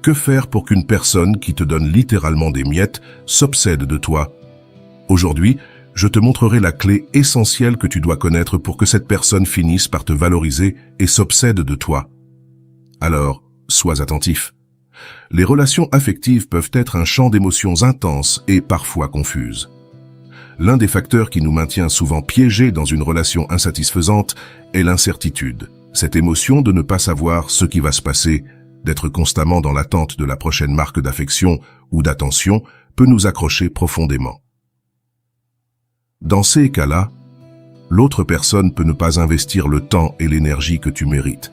Que faire pour qu'une personne qui te donne littéralement des miettes s'obsède de toi? Aujourd'hui, je te montrerai la clé essentielle que tu dois connaître pour que cette personne finisse par te valoriser et s'obsède de toi. Alors, sois attentif. Les relations affectives peuvent être un champ d'émotions intenses et parfois confuses. L'un des facteurs qui nous maintient souvent piégés dans une relation insatisfaisante est l'incertitude. Cette émotion de ne pas savoir ce qui va se passer, d'être constamment dans l'attente de la prochaine marque d'affection ou d'attention, peut nous accrocher profondément. Dans ces cas-là, l'autre personne peut ne pas investir le temps et l'énergie que tu mérites.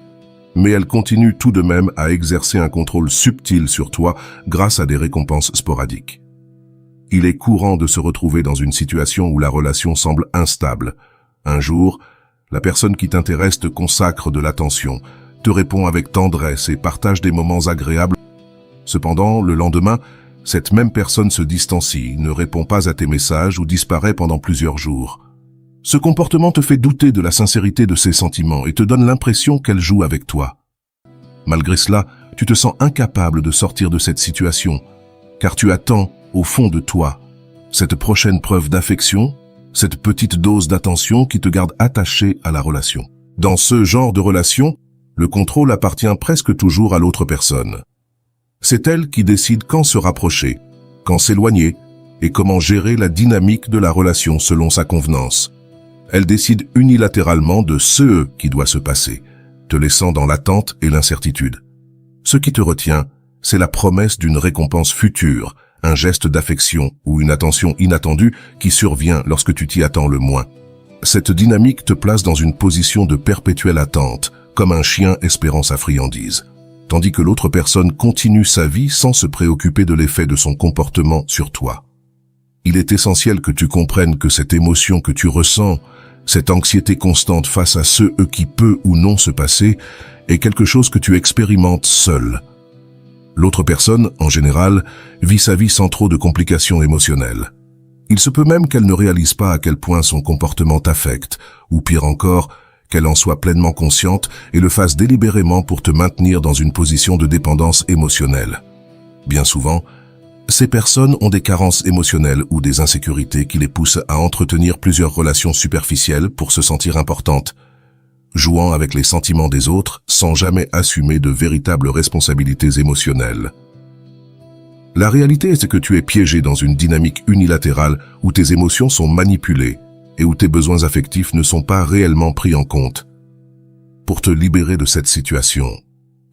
Mais elle continue tout de même à exercer un contrôle subtil sur toi grâce à des récompenses sporadiques. Il est courant de se retrouver dans une situation où la relation semble instable. Un jour, la personne qui t'intéresse te consacre de l'attention, te répond avec tendresse et partage des moments agréables. Cependant, le lendemain, cette même personne se distancie, ne répond pas à tes messages ou disparaît pendant plusieurs jours. Ce comportement te fait douter de la sincérité de ses sentiments et te donne l'impression qu'elle joue avec toi. Malgré cela, tu te sens incapable de sortir de cette situation, car tu attends, au fond de toi, cette prochaine preuve d'affection, cette petite dose d'attention qui te garde attaché à la relation. Dans ce genre de relation, le contrôle appartient presque toujours à l'autre personne. C'est elle qui décide quand se rapprocher, quand s'éloigner et comment gérer la dynamique de la relation selon sa convenance. Elle décide unilatéralement de ce qui doit se passer, te laissant dans l'attente et l'incertitude. Ce qui te retient, c'est la promesse d'une récompense future, un geste d'affection ou une attention inattendue qui survient lorsque tu t'y attends le moins. Cette dynamique te place dans une position de perpétuelle attente, comme un chien espérant sa friandise, tandis que l'autre personne continue sa vie sans se préoccuper de l'effet de son comportement sur toi. Il est essentiel que tu comprennes que cette émotion que tu ressens, cette anxiété constante face à ce qui peut ou non se passer, est quelque chose que tu expérimentes seul. L'autre personne, en général, vit sa vie sans trop de complications émotionnelles. Il se peut même qu'elle ne réalise pas à quel point son comportement t'affecte, ou pire encore, qu'elle en soit pleinement consciente et le fasse délibérément pour te maintenir dans une position de dépendance émotionnelle. Bien souvent, ces personnes ont des carences émotionnelles ou des insécurités qui les poussent à entretenir plusieurs relations superficielles pour se sentir importantes, jouant avec les sentiments des autres sans jamais assumer de véritables responsabilités émotionnelles. La réalité est que tu es piégé dans une dynamique unilatérale où tes émotions sont manipulées et où tes besoins affectifs ne sont pas réellement pris en compte. Pour te libérer de cette situation,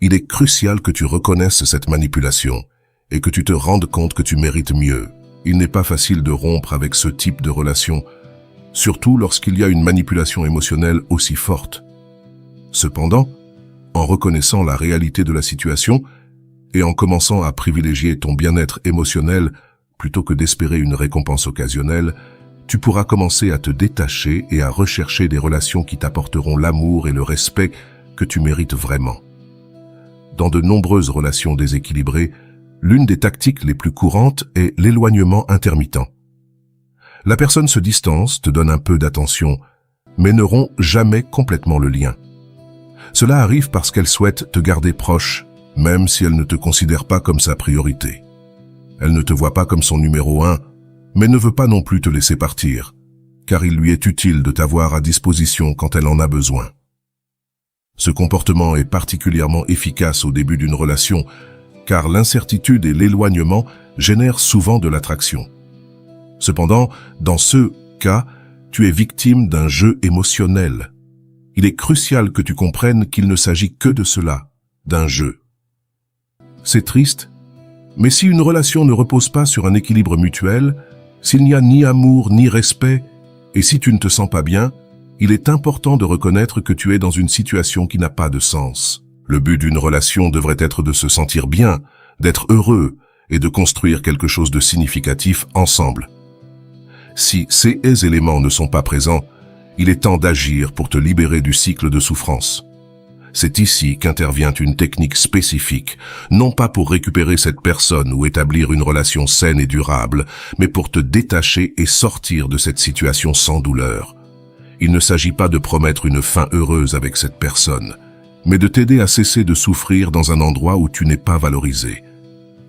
il est crucial que tu reconnaisses cette manipulation et que tu te rendes compte que tu mérites mieux. Il n'est pas facile de rompre avec ce type de relation, surtout lorsqu'il y a une manipulation émotionnelle aussi forte. Cependant, en reconnaissant la réalité de la situation et en commençant à privilégier ton bien-être émotionnel plutôt que d'espérer une récompense occasionnelle, tu pourras commencer à te détacher et à rechercher des relations qui t'apporteront l'amour et le respect que tu mérites vraiment. Dans de nombreuses relations déséquilibrées, l'une des tactiques les plus courantes est l'éloignement intermittent. La personne se distance, te donne un peu d'attention, mais ne rompt jamais complètement le lien. Cela arrive parce qu'elle souhaite te garder proche, même si elle ne te considère pas comme sa priorité. Elle ne te voit pas comme son numéro 1, mais ne veut pas non plus te laisser partir, car il lui est utile de t'avoir à disposition quand elle en a besoin. Ce comportement est particulièrement efficace au début d'une relation, car l'incertitude et l'éloignement génèrent souvent de l'attraction. Cependant, dans ce cas, tu es victime d'un jeu émotionnel. Il est crucial que tu comprennes qu'il ne s'agit que de cela, d'un jeu. C'est triste, mais si une relation ne repose pas sur un équilibre mutuel, s'il n'y a ni amour ni respect, et si tu ne te sens pas bien, il est important de reconnaître que tu es dans une situation qui n'a pas de sens. Le but d'une relation devrait être de se sentir bien, d'être heureux et de construire quelque chose de significatif ensemble. Si ces éléments ne sont pas présents, il est temps d'agir pour te libérer du cycle de souffrance. C'est ici qu'intervient une technique spécifique, non pas pour récupérer cette personne ou établir une relation saine et durable, mais pour te détacher et sortir de cette situation sans douleur. Il ne s'agit pas de promettre une fin heureuse avec cette personne, mais de t'aider à cesser de souffrir dans un endroit où tu n'es pas valorisé.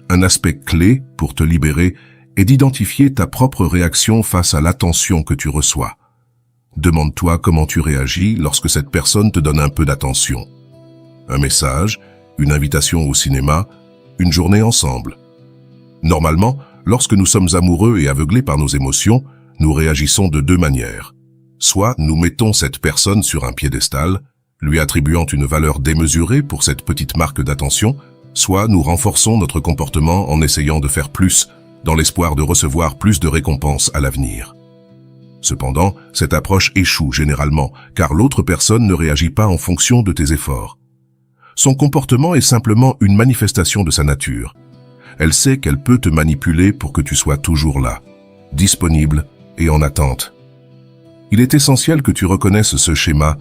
Un aspect clé pour te libérer est d'identifier ta propre réaction face à l'attention que tu reçois. Demande-toi comment tu réagis lorsque cette personne te donne un peu d'attention. Un message, une invitation au cinéma, une journée ensemble. Normalement, lorsque nous sommes amoureux et aveuglés par nos émotions, nous réagissons de deux manières. Soit nous mettons cette personne sur un piédestal, lui attribuant une valeur démesurée pour cette petite marque d'attention, soit nous renforçons notre comportement en essayant de faire plus, dans l'espoir de recevoir plus de récompenses à l'avenir. Cependant, cette approche échoue généralement, car l'autre personne ne réagit pas en fonction de tes efforts. Son comportement est simplement une manifestation de sa nature. Elle sait qu'elle peut te manipuler pour que tu sois toujours là, disponible et en attente. Il est essentiel que tu reconnaisses ce schéma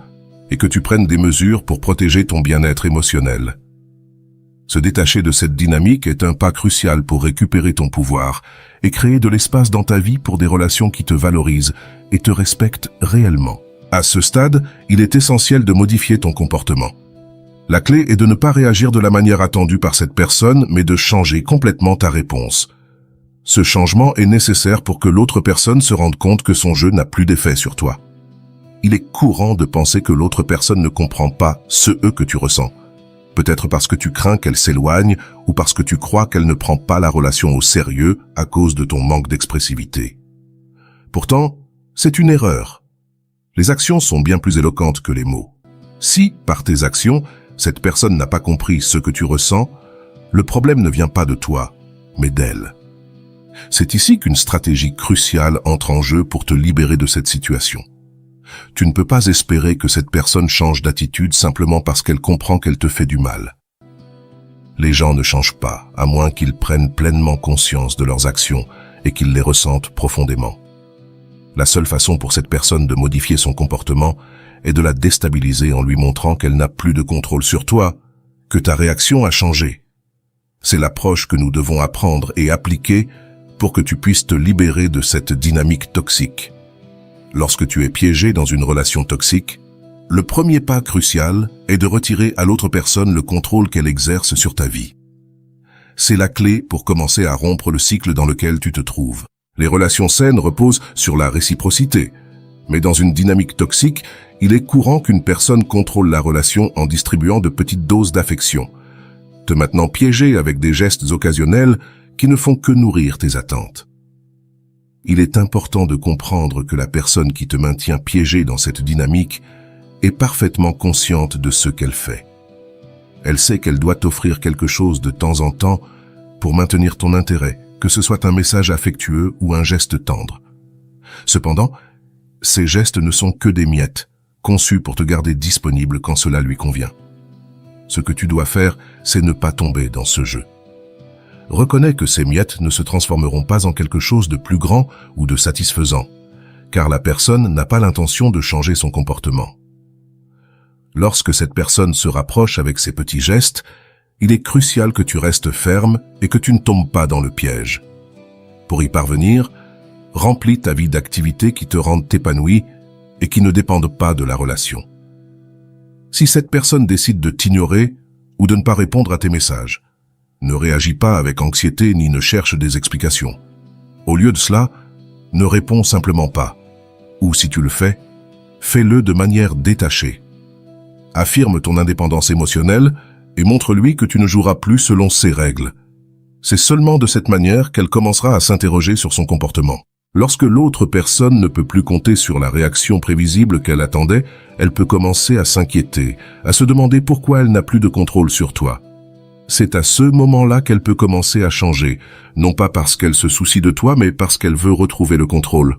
et que tu prennes des mesures pour protéger ton bien-être émotionnel. Se détacher de cette dynamique est un pas crucial pour récupérer ton pouvoir et créer de l'espace dans ta vie pour des relations qui te valorisent et te respectent réellement. À ce stade, il est essentiel de modifier ton comportement. La clé est de ne pas réagir de la manière attendue par cette personne, mais de changer complètement ta réponse. Ce changement est nécessaire pour que l'autre personne se rende compte que son jeu n'a plus d'effet sur toi. Il est courant de penser que l'autre personne ne comprend pas ce que tu ressens. Peut-être parce que tu crains qu'elle s'éloigne ou parce que tu crois qu'elle ne prend pas la relation au sérieux à cause de ton manque d'expressivité. Pourtant, c'est une erreur. Les actions sont bien plus éloquentes que les mots. Si, par tes actions, cette personne n'a pas compris ce que tu ressens, le problème ne vient pas de toi, mais d'elle. C'est ici qu'une stratégie cruciale entre en jeu pour te libérer de cette situation. Tu ne peux pas espérer que cette personne change d'attitude simplement parce qu'elle comprend qu'elle te fait du mal. Les gens ne changent pas, à moins qu'ils prennent pleinement conscience de leurs actions et qu'ils les ressentent profondément. La seule façon pour cette personne de modifier son comportement est de la déstabiliser en lui montrant qu'elle n'a plus de contrôle sur toi, que ta réaction a changé. C'est l'approche que nous devons apprendre et appliquer pour que tu puisses te libérer de cette dynamique toxique. Lorsque tu es piégé dans une relation toxique, le premier pas crucial est de retirer à l'autre personne le contrôle qu'elle exerce sur ta vie. C'est la clé pour commencer à rompre le cycle dans lequel tu te trouves. Les relations saines reposent sur la réciprocité, mais dans une dynamique toxique, il est courant qu'une personne contrôle la relation en distribuant de petites doses d'affection, te maintenant piégé avec des gestes occasionnels qui ne font que nourrir tes attentes. Il est important de comprendre que la personne qui te maintient piégé dans cette dynamique est parfaitement consciente de ce qu'elle fait. Elle sait qu'elle doit t'offrir quelque chose de temps en temps pour maintenir ton intérêt, que ce soit un message affectueux ou un geste tendre. Cependant, ces gestes ne sont que des miettes, conçus pour te garder disponible quand cela lui convient. Ce que tu dois faire, c'est ne pas tomber dans ce jeu. Reconnais que ces miettes ne se transformeront pas en quelque chose de plus grand ou de satisfaisant, car la personne n'a pas l'intention de changer son comportement. Lorsque cette personne se rapproche avec ses petits gestes, il est crucial que tu restes ferme et que tu ne tombes pas dans le piège. Pour y parvenir, remplis ta vie d'activités qui te rendent épanoui et qui ne dépendent pas de la relation. Si cette personne décide de t'ignorer ou de ne pas répondre à tes messages, ne réagis pas avec anxiété ni ne cherche des explications. Au lieu de cela, ne réponds simplement pas. Ou si tu le fais, fais-le de manière détachée. Affirme ton indépendance émotionnelle et montre-lui que tu ne joueras plus selon ses règles. C'est seulement de cette manière qu'elle commencera à s'interroger sur son comportement. Lorsque l'autre personne ne peut plus compter sur la réaction prévisible qu'elle attendait, elle peut commencer à s'inquiéter, à se demander pourquoi elle n'a plus de contrôle sur toi. C'est à ce moment-là qu'elle peut commencer à changer, non pas parce qu'elle se soucie de toi, mais parce qu'elle veut retrouver le contrôle.